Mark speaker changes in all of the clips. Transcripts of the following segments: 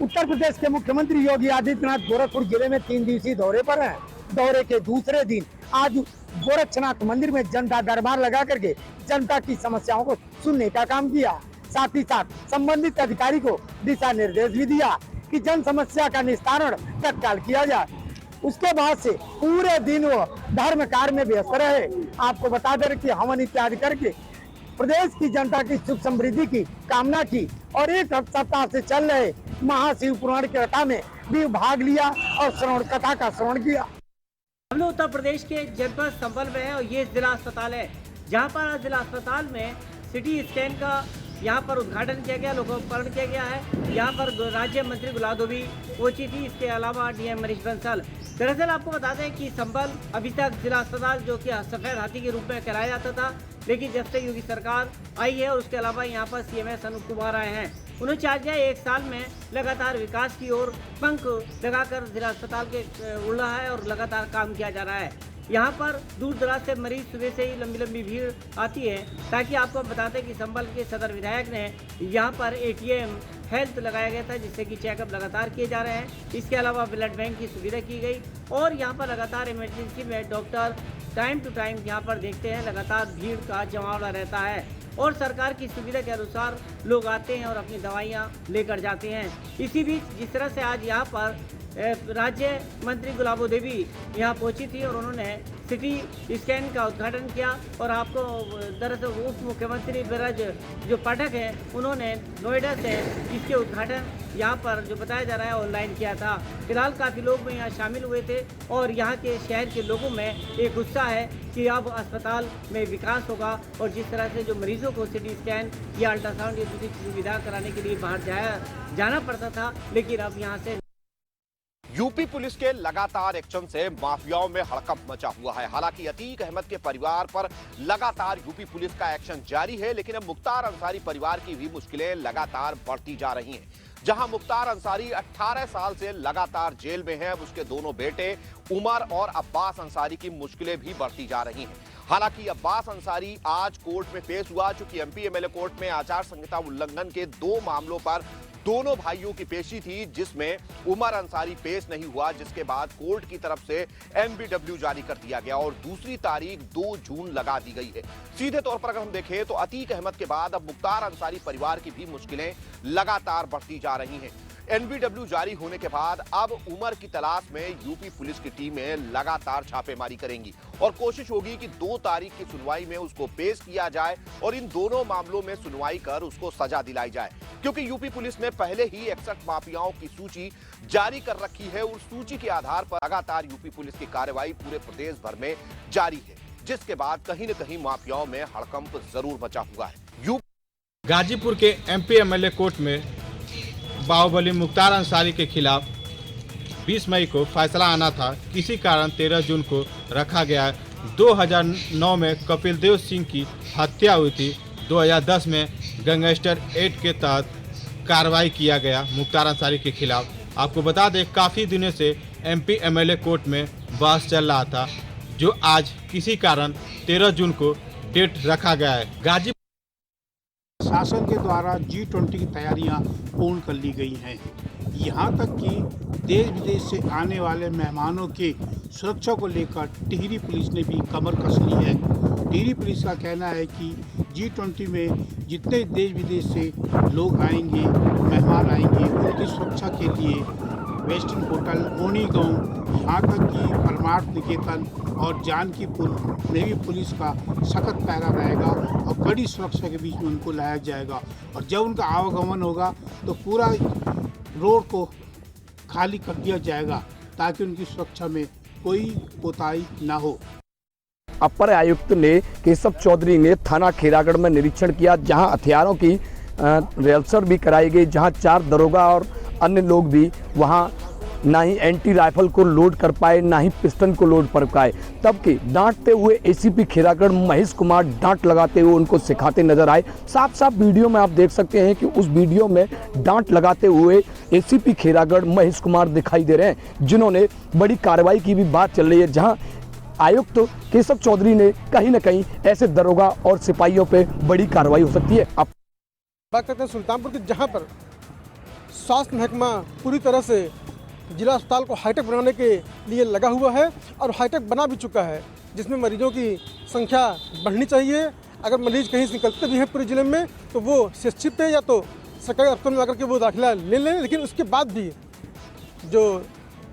Speaker 1: उत्तर प्रदेश के मुख्यमंत्री योगी आदित्यनाथ गोरखपुर जिले में 3 दिवसीय दौरे पर हैं। दौरे के दूसरे दिन आज गोरक्षनाथ मंदिर में जनता दरबार लगा करके जनता की समस्याओं को सुनने का काम किया। साथ ही साथ संबंधित अधिकारी को दिशा निर्देश भी दिया कि जन समस्या का निस्तारण तत्काल किया जाए। उसके बाद से पूरे दिन वो धर्म कार्य में व्यस्त रहे। आपको बता दें कि हवन इत्यादि करके प्रदेश की जनता की सुख समृद्धि की कामना की और एक सप्ताह से चल रहे महाशिव पुराण की कथा में भी भाग लिया और श्रवण कथा का श्रवण किया।
Speaker 2: हम लोग उत्तर प्रदेश के जनपद संभल में है और ये जिला अस्पताल है, जहाँ पर जिला अस्पताल में सिटी स्कैन का यहाँ पर उद्घाटन किया गया, लोकार्पण किया गया है। यहाँ पर राज्य मंत्री गुलाब भी पहुंची थी, इसके अलावा डीएम मनीष बंसल। दरअसल आपको बता दें कि संभल अभी तक जिला अस्पताल जो कि सफेद हाथी के रूप में कराया जाता था, लेकिन जब से योगी सरकार आई है और उसके अलावा यहाँ पर CMS अनूप कुमार आए हैं, उन्होंने चाह दिया 1 साल में लगातार विकास की ओर पंख लगाकर जिला अस्पताल के उड़ रहा है और लगातार काम किया जा रहा है। यहाँ पर दूर दराज से मरीज सुबह से ही लंबी लंबी भीड़ आती है। ताकि आपको बताते हैं कि संभल के सदर विधायक ने यहाँ पर ATM हेल्थ लगाया गया था, जिससे कि चेकअप लगातार किए जा रहे हैं। इसके अलावा ब्लड बैंक की सुविधा की गई और यहाँ पर लगातार इमरजेंसी में डॉक्टर टाइम टू टाइम यहाँ पर देखते हैं, लगातार भीड़ का जमावड़ा रहता है और सरकार की सुविधा के अनुसार लोग आते हैं और अपनी दवाइयाँ लेकर जाते हैं। इसी बीच जिस तरह से आज यहाँ पर राज्य मंत्री गुलाबो देवी यहाँ पहुंची थी और उन्होंने सिटी स्कैन का उद्घाटन किया और आपको दरअसल उप मुख्यमंत्री ब्रज जो पाठक हैं, उन्होंने नोएडा से इसके उद्घाटन यहाँ पर जो बताया जा रहा है ऑनलाइन किया था। फिलहाल काफ़ी लोग भी यहाँ शामिल हुए थे और यहाँ के शहर के लोगों में एक उत्साह है कि अब अस्पताल में विकास होगा और जिस तरह से जो मरीजों को सिटी स्कैन या अल्ट्रासाउंड या दूसरी सुविधा कराने के लिए बाहर जाना पड़ता था, लेकिन अब यहाँ से
Speaker 3: यूपी पुलिस के लगातार एक्शन से माफियाओं में हड़कंप मचा हुआ है। हालांकि अतीक अहमद के परिवार पर लगातार यूपी पुलिस का एक्शन जारी है, लेकिन अब मुख्तार अंसारी परिवार की भी मुश्किलें लगातार बढ़ती जा रही हैं। जहां मुख्तार अंसारी 18 साल से लगातार जेल में है, उसके दोनों बेटे उमर और अब्बास अंसारी की मुश्किलें भी बढ़ती जा रही हैं। हालांकि अब्बास अंसारी आज कोर्ट में पेश हुआ, चूंकि MP MLA कोर्ट में आचार संहिता उल्लंघन के 2 मामलों पर दोनों भाइयों की पेशी थी, जिसमें उमर अंसारी पेश नहीं हुआ, जिसके बाद कोर्ट की तरफ से MBW जारी कर दिया गया और दूसरी तारीख 2 जून लगा दी गई है। सीधे तौर पर अगर हम देखें तो अतीक अहमद के बाद अब मुख्तार अंसारी परिवार की भी मुश्किलें लगातार बढ़ती जा रही हैं। NBW जारी होने के बाद अब उमर की तलाश में यूपी पुलिस की टीमें लगातार छापेमारी करेंगी और कोशिश होगी कि 2 तारीख की सुनवाई में उसको पेश किया जाए और इन दोनों मामलों में सुनवाई कर उसको सजा दिलाई जाए, क्योंकि यूपी पुलिस ने पहले ही 61 माफियाओं की सूची जारी कर रखी है। उस सूची के आधार पर लगातार यूपी पुलिस की कार्रवाई पूरे प्रदेश भर में जारी है, जिसके बाद कहीं न कहीं माफियाओं में हड़कंप जरूर मचा हुआ है।
Speaker 4: गाजीपुर के MP MLA कोर्ट में बाहुबली मुख्तार अंसारी के खिलाफ 20 मई को फैसला आना था, किसी कारण 13 जून को रखा गया। 2009 में कपिल देव सिंह की हत्या हुई थी। 2010 में गैंगस्टर एक्ट के तहत कार्रवाई किया गया मुख्तार अंसारी के खिलाफ। आपको बता दें काफ़ी दिनों से MP MLA कोर्ट में बहस चल रहा था, जो आज किसी कारण 13 जून को डेट रखा गया है। गाजीपुर
Speaker 5: शासन के द्वारा G20 की तैयारियां पूर्ण कर ली गई हैं। यहां तक कि देश विदेश से आने वाले मेहमानों के सुरक्षा को लेकर टिहरी पुलिस ने भी कमर कस ली है। टिहरी पुलिस का कहना है कि G20 में जितने देश विदेश से लोग आएंगे, मेहमान आएंगे, उनकी सुरक्षा के लिए वेस्टर्न होटल, ओनी गाँव, यहाँ तक कि परमार्थ निकेतन और जानकीपुर में भी पुलिस का सख्त पहरा रहेगा और कड़ी सुरक्षा के बीच में उनको लाया जाएगा। और जब उनका आवागमन होगा तो पूरा रोड को खाली कर दिया जाएगा ताकि उनकी सुरक्षा में कोई कोताही ना हो।
Speaker 6: अपर आयुक्त ने केशव चौधरी ने थाना खैरागढ़ में निरीक्षण किया, जहां हथियारों की रिहर्सल भी कराई गई, जहां 4 दरोगा और अन्य लोग भी वहां ना ही एंटी राइफल को लोड कर पाए, ना ही पिस्टन को लोड कर पाए। तब कि डांटते हुए ACP खैरागढ़ महेश कुमार डांट लगाते हुए उनको सिखाते नजर आए। साफ साफ वीडियो में आप देख सकते हैं कि उस वीडियो में डांट लगाते हुए ACP खैरागढ़ महेश कुमार दिखाई दे रहे हैं, जिन्होंने बड़ी कार्रवाई की भी बात चल रही है, जहां आयुक्त केशव चौधरी ने कहीं न कहीं ऐसे दरोगा और सिपाहियों पे बड़ी कार्रवाई हो सकती है।
Speaker 7: बात करते हैं सुल्तानपुर के, जहां पर स्वास्थ्य महकमा पूरी तरह से जिला अस्पताल को हाईटेक बनाने के लिए लगा हुआ है और हाईटेक बना भी चुका है, जिसमें मरीजों की संख्या बढ़नी चाहिए। अगर मरीज कहीं से निकलते भी हैं पूरे ज़िले में तो वो सीएचसी पे या तो सरकारी अस्पताल में आकर के वो दाखिला ले लें, लेकिन उसके बाद भी जो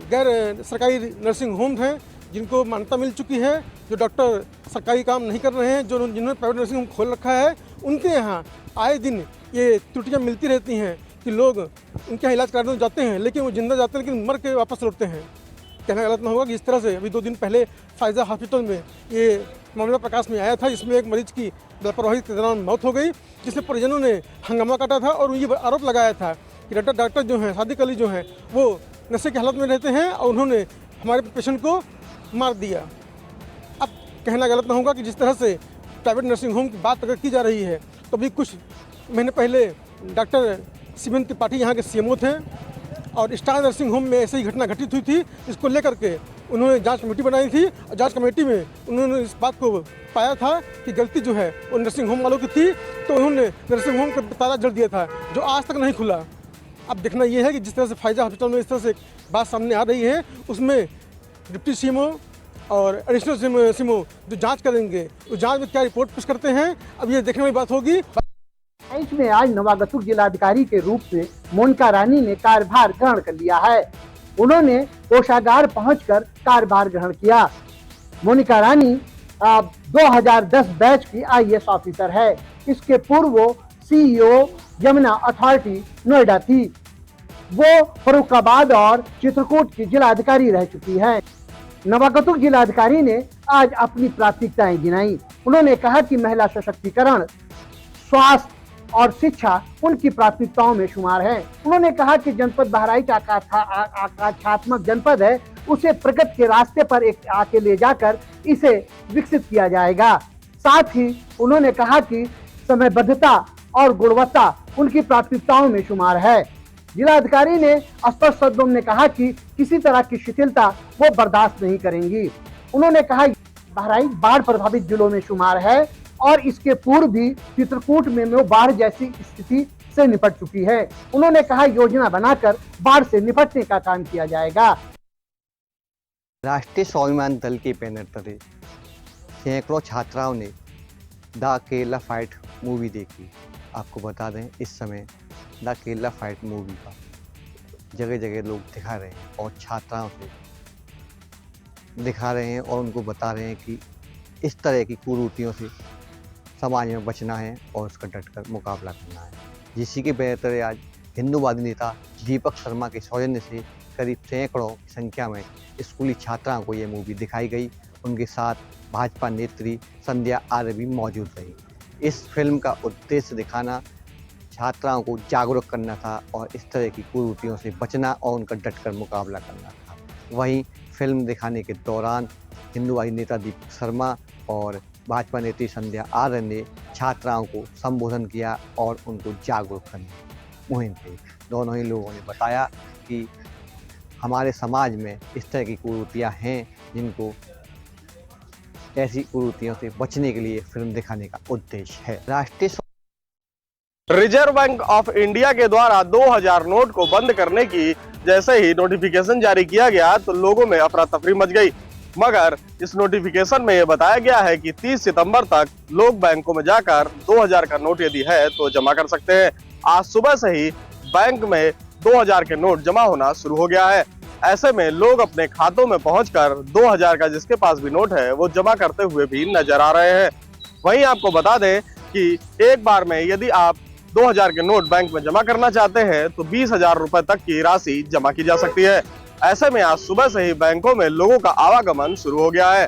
Speaker 7: गैर सरकारी नर्सिंग होम हैं जिनको मान्यता मिल चुकी है, जो डॉक्टर सरकारी काम नहीं कर रहे हैं, जो जिन्होंने प्राइवेट नर्सिंग होम खोल रखा है, उनके यहाँ आए दिन ये त्रुटियाँ मिलती रहती हैं कि लोग उनके यहाँ इलाज कराने जाते हैं लेकिन वो जिंदा जाते हैं लेकिन मर के वापस लौटते हैं। कहना गलत ना होगा कि इस तरह से अभी 2 दिन पहले फायजा हॉस्पिटल में ये मामला प्रकाश में आया था, जिसमें एक मरीज की लापरवाही के दौरान मौत हो गई, जिसमें परिजनों ने हंगामा काटा था और ये आरोप लगाया था कि डॉक्टर जो हैं सादिक अली जो हैं वो नशे की हालत में रहते हैं और उन्होंने हमारे पेशेंट को मार दिया। अब कहना गलत ना होगा कि जिस तरह से प्राइवेट नर्सिंग होम की बात अगर की जा रही है तो अभी कुछ महीने पहले डॉक्टर सीमेन त्रिपाठी यहाँ के सीएमओ थे और स्टार नर्सिंग होम में ऐसी ही घटना घटित हुई थी। इसको लेकर के उन्होंने जांच कमेटी बनाई थी और जांच कमेटी में उन्होंने इस बात को पाया था कि गलती जो है वो नर्सिंग होम वालों की थी, तो उन्होंने नर्सिंग होम का ताला जड़ दिया था जो आज तक नहीं खुला। अब देखना ये है कि जिस तरह से फायजा हॉस्पिटल में इस तरह से बात सामने आ रही है उसमें डिप्टी सीएमओ और एडिशनल सीएमओ जो जाँच करेंगे उस जाँच में क्या रिपोर्ट पेश करते हैं, अब ये देखने वाली बात होगी।
Speaker 1: में आज नवागतुक जिलाधिकारी के रूप में मोनिका रानी ने कार्यभार ग्रहण कर लिया है। उन्होंने कोषागार पहुंचकर कार्यभार ग्रहण किया। मोनिका रानी 2010 बैच की आईएएस ऑफिसर है। इसके पूर्व वो सीईओ यमुना अथॉरिटी नोएडा थी। वो फर्रुखाबाद और चित्रकूट की जिलाधिकारी रह चुकी है। नवागतुक जिलाधिकारी ने आज अपनी प्राथमिकताएं गिनाई। उन्होंने कहा कि महिला सशक्तिकरण, स्वास्थ्य और शिक्षा उनकी प्राथमिकताओं में शुमार है। उन्होंने कहा कि जनपद बहराइच आकांक्षात्मक जनपद है, उसे प्रगति के रास्ते पर आके ले जाकर इसे विकसित किया जाएगा। साथ ही उन्होंने कहा कि समयबद्धता और गुणवत्ता उनकी प्राथमिकताओं में शुमार है। जिलाधिकारी ने स्पष्ट शब्दों में कहा कि किसी तरह की शिथिलता वो बर्दाश्त नहीं करेंगी। उन्होंने कहा बहराइच बाढ़ प्रभावित जिलों में शुमार है और इसके पूर्व भी चित्रकूट में वो बाढ़ जैसी स्थिति से निपट चुकी है। उन्होंने कहा योजना बनाकर बाढ़ से निपटने का काम किया जाएगा।
Speaker 8: राष्ट्रीय स्वाभिमान दल के बैनर तले सैकड़ों छात्राओं ने द केरला फाइट मूवी देखी। आपको बता दें इस समय द केरला फाइट मूवी का जगह जगह लोग दिखा रहे हैं और छात्राओं से दिखा रहे हैं और उनको बता रहे हैं कि इस तरह की कुरीतियों से समाज में बचना है और उसका डटकर मुकाबला करना है। जिसी के बेहतर आज हिंदूवादी नेता दीपक शर्मा के सौजन्य से करीब सैकड़ों की संख्या में स्कूली छात्राओं को ये मूवी दिखाई गई। उनके साथ भाजपा नेत्री संध्या आर्य भी मौजूद रही। इस फिल्म का उद्देश्य दिखाना, छात्राओं को जागरूक करना था और इस तरह की कुरीतियों से बचना और उनका डटकर मुकाबला करना था। वहीं फिल्म दिखाने के दौरान हिंदूवादी नेता दीपक शर्मा और भाजपा नेत्री संध्या आर्य ने छात्राओं को संबोधन किया और उनको जागरूक करने की मुहिम की। दोनों ही लोगों ने बताया कि हमारे समाज में इस तरह की कुरीतियाँ हैं जिनको ऐसी कुरीतियों से बचने के लिए फिल्म दिखाने का उद्देश्य है। राष्ट्रीय
Speaker 9: रिजर्व बैंक ऑफ इंडिया के द्वारा 2000 नोट को बंद करने की जैसे ही नोटिफिकेशन जारी किया गया तो लोगों में अफरा तफरी मच गई। मगर इस नोटिफिकेशन में यह बताया गया है कि 30 सितंबर तक लोग बैंकों में जाकर 2000 का नोट यदि है तो जमा कर सकते हैं। आज सुबह से ही बैंक में 2000 के नोट जमा होना शुरू हो गया है। ऐसे में लोग अपने खातों में पहुंचकर 2000 का जिसके पास भी नोट है वो जमा करते हुए भी नजर आ रहे हैं। वहीं आपको बता दें कि एक बार में यदि आप 2000 के नोट बैंक में जमा करना चाहते हैं तो 20,000 रुपए तक की राशि जमा की जा सकती है। ऐसे में आज सुबह से ही बैंकों में लोगों का आवागमन शुरू हो गया है।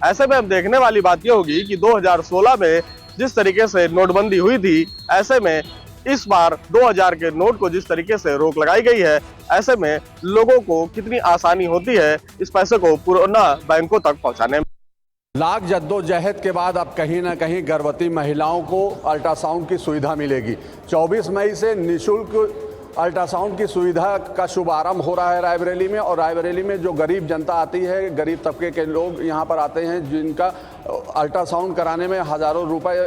Speaker 9: ऐसे में अब देखने वाली बात यह होगी कि 2016 में जिस तरीके से नोटबंदी हुई थी, ऐसे में इस बार 2000 के नोट को जिस तरीके से रोक लगाई गई है, ऐसे में लोगों को कितनी आसानी होती है इस पैसे को पुनः बैंकों तक पहुंचाने में।
Speaker 10: लाख जद्दोजहद के बाद अब कहीं ना कहीं गर्भवती महिलाओं को अल्ट्रासाउंड की सुविधा मिलेगी। 24 मई से निःशुल्क अल्ट्रासाउंड की सुविधा का शुभारंभ हो रहा है रायबरेली में। और रायबरेली में जो गरीब जनता आती है, गरीब तबके के लोग यहाँ पर आते हैं जिनका अल्ट्रासाउंड कराने में हज़ारों रुपए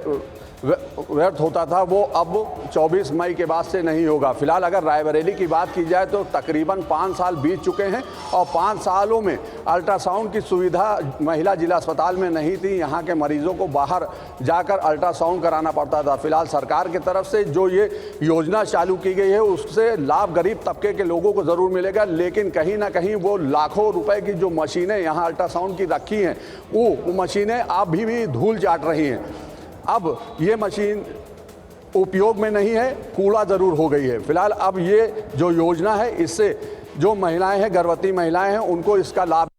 Speaker 10: व्यर्थ होता था वो अब 24 मई के बाद से नहीं होगा। फिलहाल अगर रायबरेली की बात की जाए तो तकरीबन 5 साल बीत चुके हैं और 5 सालों में अल्ट्रासाउंड की सुविधा महिला जिला अस्पताल में नहीं थी। यहाँ के मरीजों को बाहर जाकर अल्ट्रासाउंड कराना पड़ता था। फिलहाल सरकार की तरफ से जो ये योजना चालू की गई है उससे लाभ गरीब तबके के लोगों को ज़रूर मिलेगा, लेकिन कहीं ना कहीं वो लाखों रुपए की जो मशीनें यहाँ अल्ट्रासाउंड की रखी हैं वो मशीनें अभी भी धूल चाट रही हैं। अब ये मशीन उपयोग में नहीं है, कूड़ा ज़रूर हो गई है। फिलहाल अब ये जो योजना है इससे जो महिलाएं हैं, गर्भवती महिलाएं हैं, उनको इसका लाभ।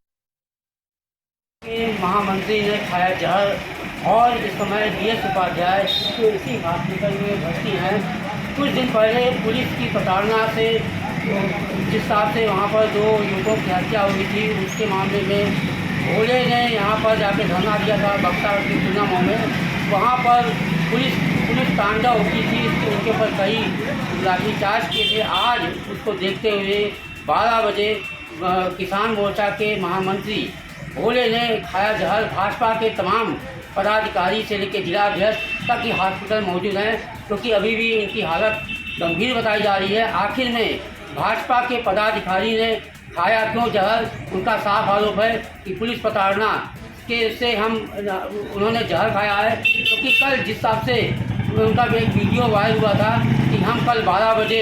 Speaker 2: महामंत्री ने खाया जहर और इस समय DS उपाध्याय जो इसी हॉस्पिटल में भर्ती हैं। कुछ दिन पहले पुलिस की प्रताड़ना से जिस हिसाब से वहाँ पर 2 युवकों की हत्या हुई थी उसके मामले में भोले ने यहाँ पर जाकर धरना दिया था बक्सा की चुनाव में। वहाँ पर पुलिस तांडव की थी, उनके ऊपर कई लाठीचार्ज किए थे। आज उसको देखते हुए 12 बजे किसान मोर्चा के महामंत्री भोले ने खाया जहर। भाजपा के तमाम पदाधिकारी से लेकर जिलाध्यक्ष तक की हॉस्पिटल मौजूद हैं, क्योंकि अभी भी इनकी हालत गंभीर बताई जा रही है। आखिर में भाजपा के पदाधिकारी ने खाया क्यों जहर? उनका साफ आरोप है कि पुलिस प्रताड़ना के से उन्होंने जहर खाया है, क्योंकि कल जिस हिसाब से उनका एक वीडियो वायरल हुआ था कि हम कल 12 बजे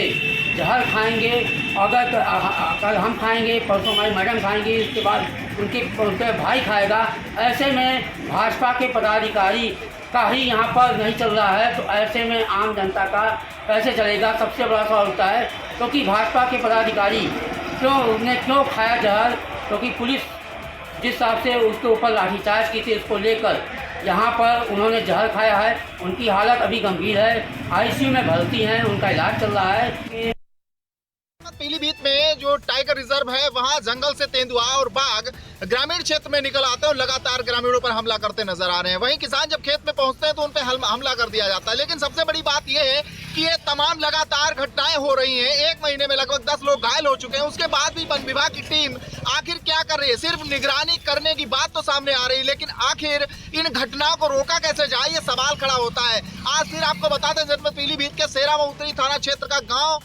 Speaker 2: जहर खाएंगे, अगर कल हम खाएंगे, परसों हमारी मैडम खाएंगी, उसके बाद उनके भाई खाएगा। ऐसे में भाजपा के पदाधिकारी का ही यहाँ पर नहीं चल रहा है, तो ऐसे में आम जनता का कैसे चलेगा? सबसे बड़ा सवाल होता है, क्योंकि भाजपा के पदाधिकारी क्यों खाया जहर? क्योंकि पुलिस जिस हिसाब से उसके ऊपर लाठीचार्ज की थी उसको लेकर यहाँ पर उन्होंने जहर खाया है। उनकी हालत अभी गंभीर है, ICU में भर्ती हैं, उनका इलाज चल रहा है।
Speaker 11: पीलीभीत में जो टाइगर रिजर्व है वहां जंगल से तेंदुआ और बाघ ग्रामीण क्षेत्र में निकल आते हैं और लगातार ग्रामीणों पर हमला करते नजर आ रहे हैं। वहीं किसान जब खेत में पहुंचते हैं तो उन पर हमला कर दिया जाता है। लेकिन सबसे बड़ी बात यह है कि ये तमाम लगातार घटनाएं हो रही हैं। 1 महीने में लगभग 10 लोग घायल हो चुके हैं। उसके बाद भी वन विभाग की टीम आखिर क्या कर रही है? सिर्फ निगरानी करने की बात तो सामने आ रही है, लेकिन आखिर इन घटनाओं को रोका कैसे जाए, ये सवाल खड़ा होता है। आज फिर आपको बता दें, जनपद पीलीभीत के सेरा व उत्तरी थाना क्षेत्र का गाँव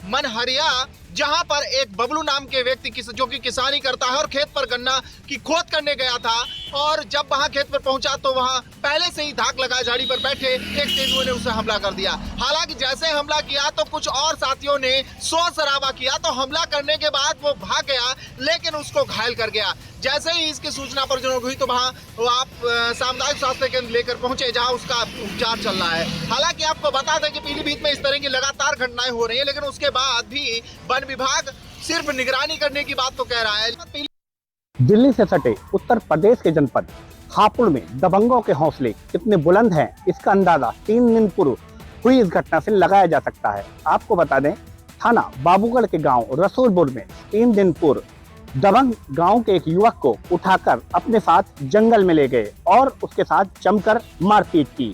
Speaker 11: मनहरिया, जहां पर एक बबलू नाम के व्यक्ति जो कि किसानी करता है और खेत पर गन्ना की खोद करने गया था, और जब वहां खेत पर पहुंचा तो वहां पहले से ही धाक लगा झाड़ी पर बैठे एक तेंदुए ने उसे हमला कर दिया। हालांकि जैसे हमला किया तो कुछ और साथियों ने शोर शराबा किया, तो हमला करने के बाद वो भाग गया, लेकिन उसको घायल कर गया। जैसे ही इसकी सूचना पर जनों हुई तो वहाँ सामुदायिक स्वास्थ्य केंद्र लेकर पहुंचे, जहां उसका उपचार चल रहा है। हालांकि आपको बता दें कि पीलीभीत में इस तरह की लगातार घटनाएं हो रही है, लेकिन उसके बाद भी वन विभाग सिर्फ निगरानी करने की बात तो कह रहा है।
Speaker 12: दिल्ली से सटे उत्तर प्रदेश के जनपद हापुड़ में दबंगों के हौसले कितने बुलंद हैं, इसका अंदाजा 3 दिन पूर्व हुई इस घटना से लगाया जा सकता है। आपको बता दें, थाना बाबूगढ़ के गांव रसूलपुर में 3 दिन पूर्व दबंग गांव के एक युवक को उठाकर अपने साथ जंगल में ले गए और उसके साथ जमकर मारपीट की।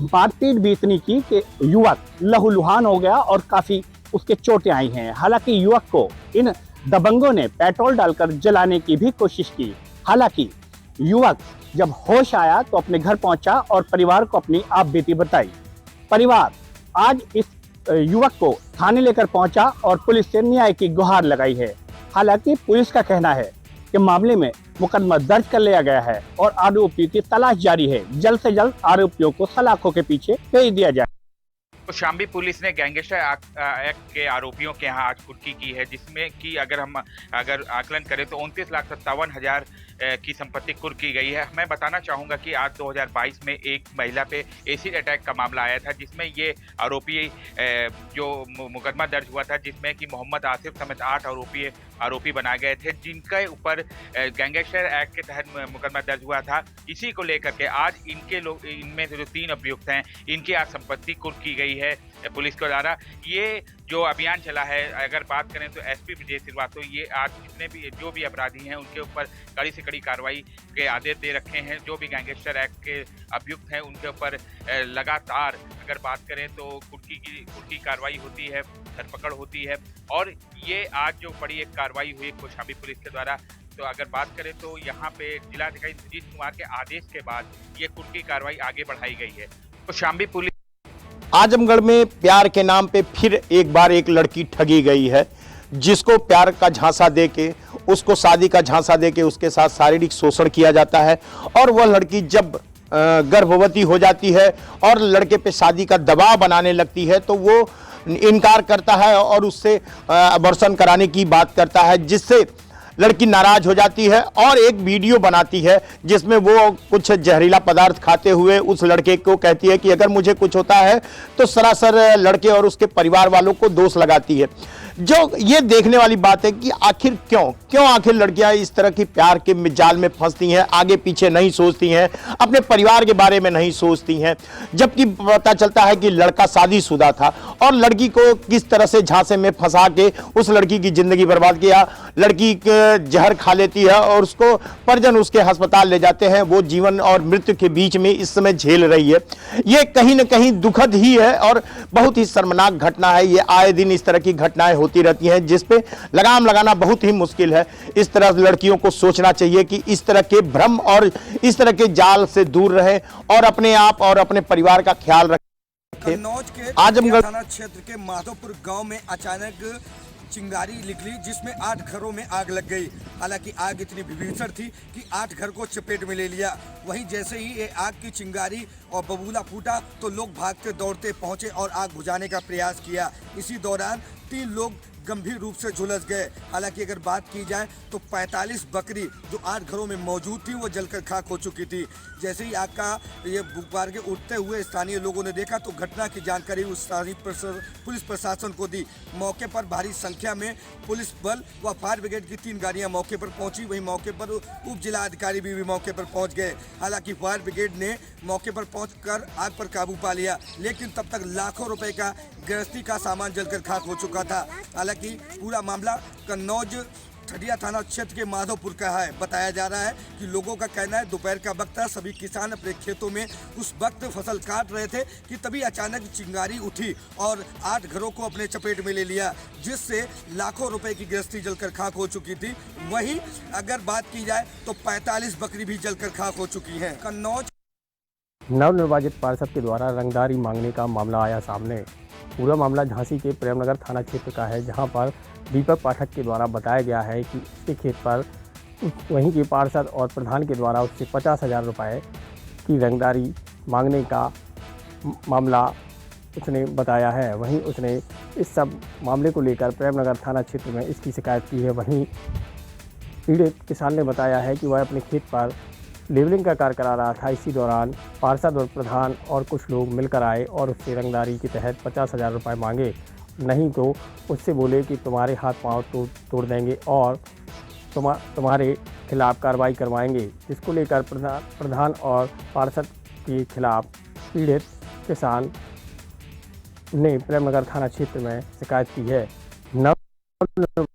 Speaker 12: मारपीट भी इतनी की कि युवक लहूलुहान हो गया और काफी उसके चोटें आई हैं। हालांकि युवक को इन दबंगों ने पेट्रोल डालकर जलाने की भी कोशिश की। हालांकि युवक जब होश आया तो अपने घर पहुंचा और परिवार को अपनी आपबीती बताई। परिवार आज इस युवक को थाने लेकर पहुंचा और पुलिस से न्याय की गुहार लगाई है। हालांकि पुलिस का कहना है कि मामले में मुकदमा दर्ज कर लिया गया है और आरोपियों की तलाश जारी है। जल्द से जल्द आरोपियों को सलाखों के पीछे भेज दिया जाए।
Speaker 13: तो शाम्बी पुलिस ने गैंगस्टर एक्ट के आरोपियों के यहाँ आज कुर्की की है, जिसमें कि अगर आकलन करें तो 29,57,000 की संपत्ति कुर्क की गई है। मैं बताना चाहूँगा कि आज 2022 में एक महिला पे एसिड अटैक का मामला आया था, जिसमें ये आरोपी जो मुकदमा दर्ज हुआ था, जिसमें कि मोहम्मद आसिफ समेत 8 आरोपी बनाए गए थे, जिनके ऊपर गैंगस्टर एक्ट के तहत मुकदमा दर्ज हुआ था। इसी को लेकर के आज इनमें से जो 3 अभियुक्त हैं, इनकी आज संपत्ति कुर्क की गई है पुलिस के द्वारा। ये जो अभियान चला है, अगर बात करें तो एसपी विजय श्रीवास्तव ये आज जितने भी जो भी अपराधी हैं उनके ऊपर कड़ी से कड़ी कार्रवाई के आदेश दे रखे हैं। जो भी गैंगस्टर एक्ट के अभियुक्त हैं उनके ऊपर लगातार अगर बात करें तो कुर्की कार्रवाई होती है, धरपकड़ होती है। और ये आज जो बड़ी एक कार्रवाई हुई कौशाम्बी पुलिस के द्वारा, तो अगर बात करें तो यहाँ पे जिलाधिकारी सुजीत कुमार के आदेश के बाद ये कुर्की कार्रवाई आगे बढ़ाई गई है। तो शामली पुलिस
Speaker 14: आजमगढ़ में प्यार के नाम पे फिर एक बार एक लड़की ठगी गई है, जिसको प्यार का झांसा देके, उसको शादी का झांसा देके उसके साथ शारीरिक शोषण किया जाता है और वह लड़की जब गर्भवती हो जाती है और लड़के पे शादी का दबाव बनाने लगती है तो वो इनकार करता है और उससे अबॉर्शन कराने की बात करता है, जिससे लड़की नाराज हो जाती है और एक वीडियो बनाती है जिसमें वो कुछ जहरीला पदार्थ खाते हुए उस लड़के को कहती है कि अगर मुझे कुछ होता है तो सरासर लड़के और उसके परिवार वालों को दोष लगाती है। जो ये देखने वाली बात है कि आखिर क्यों आखिर लड़कियां इस तरह की प्यार के जाल में फंसती हैं, आगे पीछे नहीं सोचती हैं, अपने परिवार के बारे में नहीं सोचती हैं, जबकि पता चलता है कि लड़का शादीशुदा था और लड़की को किस तरह से झांसे में फंसा के उस लड़की की जिंदगी बर्बाद किया। लड़की जहर खा लेती है और उसको परिजन उसके अस्पताल ले जाते हैं, वो जीवन और मृत्यु के बीच में इस समय झेल रही है। ये कहीं ना कहीं दुखद ही है और बहुत ही शर्मनाक घटना है। ये आए दिन इस तरह की घटनाएं होती रहती हैं जिस पे लगाम लगाना बहुत ही मुश्किल है। इस तरह लड़कियों को सोचना चाहिए कि इस तरह के भ्रम और इस तरह के जाल से दूर रहें और अपने आप और अपने परिवार का ख्याल रखें।
Speaker 15: कन्नौज के
Speaker 14: आजमगढ़
Speaker 15: थाना क्षेत्र के माधोपुर गांव में अचानक चिंगारी निकली जिसमें 8 घरों में आग लग गई। हालांकि आग इतनी भीषण थी कि 8 घर को चपेट में ले लिया। वहीं जैसे ही ये आग की चिंगारी और बबूला फूटा तो लोग भागते दौड़ते पहुंचे और आग बुझाने का प्रयास किया। इसी दौरान 3 लोग गंभीर रूप से झुलस गए। हालांकि अगर बात की जाए तो 45 बकरी जो 8 घरों में मौजूद थी वो जलकर खाक हो चुकी थी। जैसे ही आग का ये गुब्बारे के उठते हुए स्थानीय लोगों ने देखा तो घटना की जानकारी उस स्थानीय पुलिस प्रशासन को दी। मौके पर भारी संख्या में पुलिस बल व फायर ब्रिगेड की 3 गाड़ियां मौके पर पहुंची। वहीं मौके पर उप जिला अधिकारी भी मौके पर पहुंच गए। हालांकि फायर ब्रिगेड ने मौके पर पहुंचकर आग पर काबू पा लिया, लेकिन तब तक लाखों रुपए का गृहस्थी का सामान जलकर खाक हो चुका था। हालांकि पूरा मामला कन्नौज ठडिया थाना क्षेत्र के माधोपुर का है। बताया जा रहा है कि लोगों का कहना है दोपहर का वक्त था, सभी किसान अपने खेतों में उस वक्त फसल काट रहे थे कि तभी अचानक चिंगारी उठी और 8 घरों को अपने चपेट में ले लिया, जिससे लाखों रुपए की गृहस्थी जलकर खाक हो चुकी थी। वहीं अगर बात की जाए तो 45 बकरी भी जलकर खाक हो चुकी है। कन्नौज
Speaker 12: नवनिर्वाचित पार्षद के द्वारा रंगदारी मांगने का मामला आया सामने। पूरा मामला झांसी के प्रेमनगर थाना क्षेत्र का है, जहां पर दीपक पाठक के द्वारा बताया गया है कि उसके खेत पर वहीं के पार्षद और प्रधान के द्वारा उससे 50,000 रुपये की रंगदारी मांगने का मामला उसने बताया है। वहीं उसने इस सब मामले को लेकर प्रेमनगर थाना क्षेत्र में इसकी शिकायत की है। वहीं पीड़ित किसान ने बताया है कि वह अपने खेत पर लेवलिंग का कार्य करा रहा था। इसी दौरान पार्षद और प्रधान और कुछ लोग मिलकर आए और उससे रंगदारी के तहत 50,000 रुपये मांगे, नहीं तो उससे बोले कि तुम्हारे हाथ पांव तोड़ देंगे और तुम्हारे खिलाफ कार्रवाई करवाएंगे। जिसको लेकर प्रधान और पार्षद के खिलाफ पीड़ित किसान ने प्रेमनगर थाना क्षेत्र में शिकायत की है।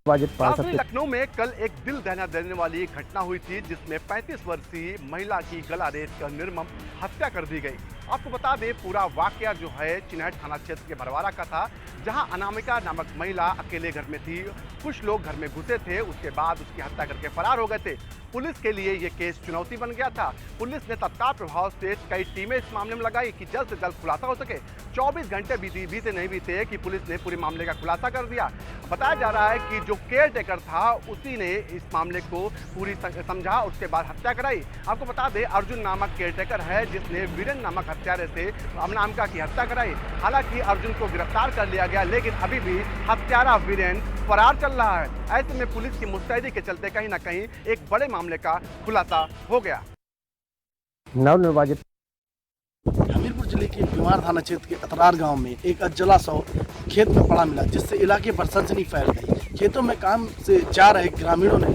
Speaker 16: राजधानी लखनऊ में कल एक दिल दहला देने वाली घटना हुई थी, जिसमें 35 वर्षीय महिला की गला रेत कर निर्मम हत्या कर दी गई। आपको बता दें, पूरा वाकया जो है चिनहट थाना क्षेत्र के भरवारा का था, जहां अनामिका नामक महिला अकेले घर में थी। कुछ लोग घर में घुसे थे, उसके बाद उसकी हत्या करके फरार हो गए थे। पुलिस के लिए ये केस चुनौती बन गया था। पुलिस ने तत्काल प्रभाव से कई टीमें इस मामले में लगाई कि जल्द से जल्द खुलासा हो सके। 24 घंटे बीते नहीं बीते कि पुलिस ने पूरे मामले का खुलासा कर दिया। बताया जा रहा है कि जो केयर टेकर था उसी ने इस मामले को पूरी समझा, उसके बाद हत्या कराई। आपको बता दें, अर्जुन नामक केयर टेकर है जिसने वीरेंद्र नामक हत्यारे से अनामिका की हत्या कराई। हालांकि अर्जुन को गिरफ्तार कर लिया गया, लेकिन अभी भी हत्यारा वीरेंद्र फरार चल रहा है। ऐसे में पुलिस की मुस्तैदी के चलते कहीं ना कहीं एक बड़े मामले का खुलासा हो गया।
Speaker 12: नवनिर्वाचित
Speaker 17: हमीरपुर जिले के बीमार थाना क्षेत्र के अतरार गांव में एक अज्जला शव खेत में पड़ा मिला, जिससे इलाके पर सनसनी फैल गई। खेतों में काम से जा रहे ग्रामीणों ने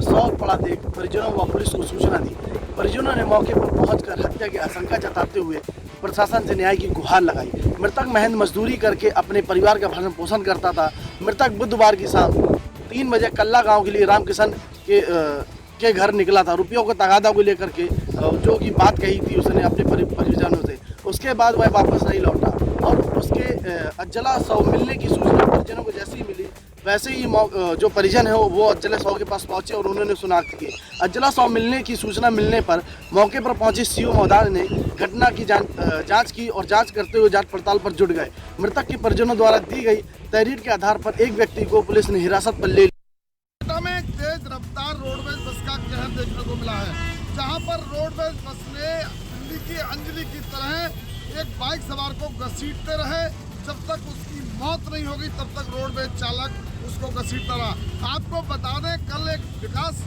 Speaker 17: शव पड़ा देख परिजनों व पुलिस को सूचना दी। परिजनों ने मौके पर पहुंचकर हत्या की आशंका जताते हुए प्रशासन से न्याय की गुहार लगाई। मृतक महेंद्र मजदूरी करके अपने परिवार का भरण पोषण करता था। मृतक बुधवार की शाम 3 बजे कल्ला गाँव के लिए रामकिशन के घर निकला था, रुपयों को तगादा को लेकर के जो की बात कही थी उसने अपने परिजनों से। उसके बाद वह वापस नहीं लौटा और उसके अज्जला शव मिलने की सूचना परिजनों को जैसी ही मिली, वैसे ही जो परिजन है वो अज्जला 100 के पास पहुंचे और उन्होंने सुनाख्त की। अज्जला 100 मिलने की सूचना मिलने पर मौके पर पहुंचे सीओ महोदय ने घटना की जांच की और जांच करते हुए जांच पड़ताल पर जुट गए। मृतक के परिजनों द्वारा दी गई तहरीर के आधार पर एक व्यक्ति को पुलिस ने हिरासत पर ले लिया।
Speaker 11: में एक तेज रफ्तार रोडवेज बस का कहर देखने को मिला है, जहां पर रोडवेज बस ने दिल्ली की अंजलि की तरह एक बाइक सवार को घसीटते रहे। जब तक उसकी मौत नहीं होगी तब तक रोडवेज चालक उसको घसीटता रहा। आपको बता दें, कल एक विकास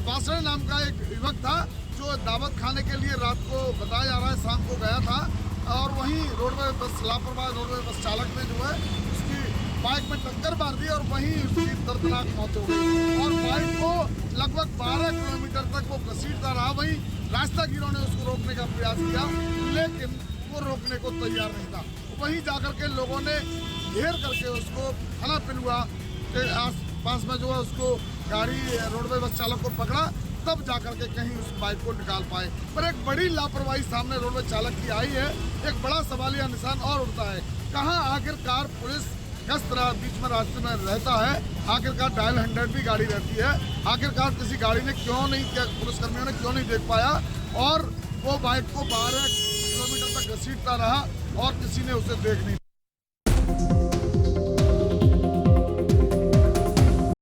Speaker 11: वासणे नाम का एक युवक था जो दावत खाने के लिए रात को बताया जा रहा है शाम को गया था, और वहीं रोडवेज बस लापरवाह रोडवेज बस चालक ने जो है उसकी बाइक में टक्कर मार दी और वहीं उसकी दर्दनाक मौत हो गई। और बाइक को लगभग 12 किलोमीटर तक वो घसीटता रहा। वहीं रास्तागीरों ने उसको रोकने का प्रयास किया, लेकिन वो रोकने को तैयार नहीं था। वहीं जाकर के लोगों ने घेर करके उसको थाना पिलुआ के आस पास में जो है उसको गाड़ी रोडवेज बस चालक को पकड़ा, तब जाकर के कहीं उस बाइक को निकाल पाए। पर एक बड़ी लापरवाही सामने रोडवेज चालक की आई है। एक बड़ा सवालिया निशान और उठता है, कहाँ आखिरकार पुलिस किस तरह बीच में रास्ते में रहता है, आखिरकार डायल 100 भी गाड़ी रहती है, आखिरकार किसी गाड़ी ने क्यों नहीं किया, पुलिसकर्मियों ने क्यों नहीं देख पाया और वो बाइक को 12 किलोमीटर तक घसीटता रहा और किसी ने उसे देख नहीं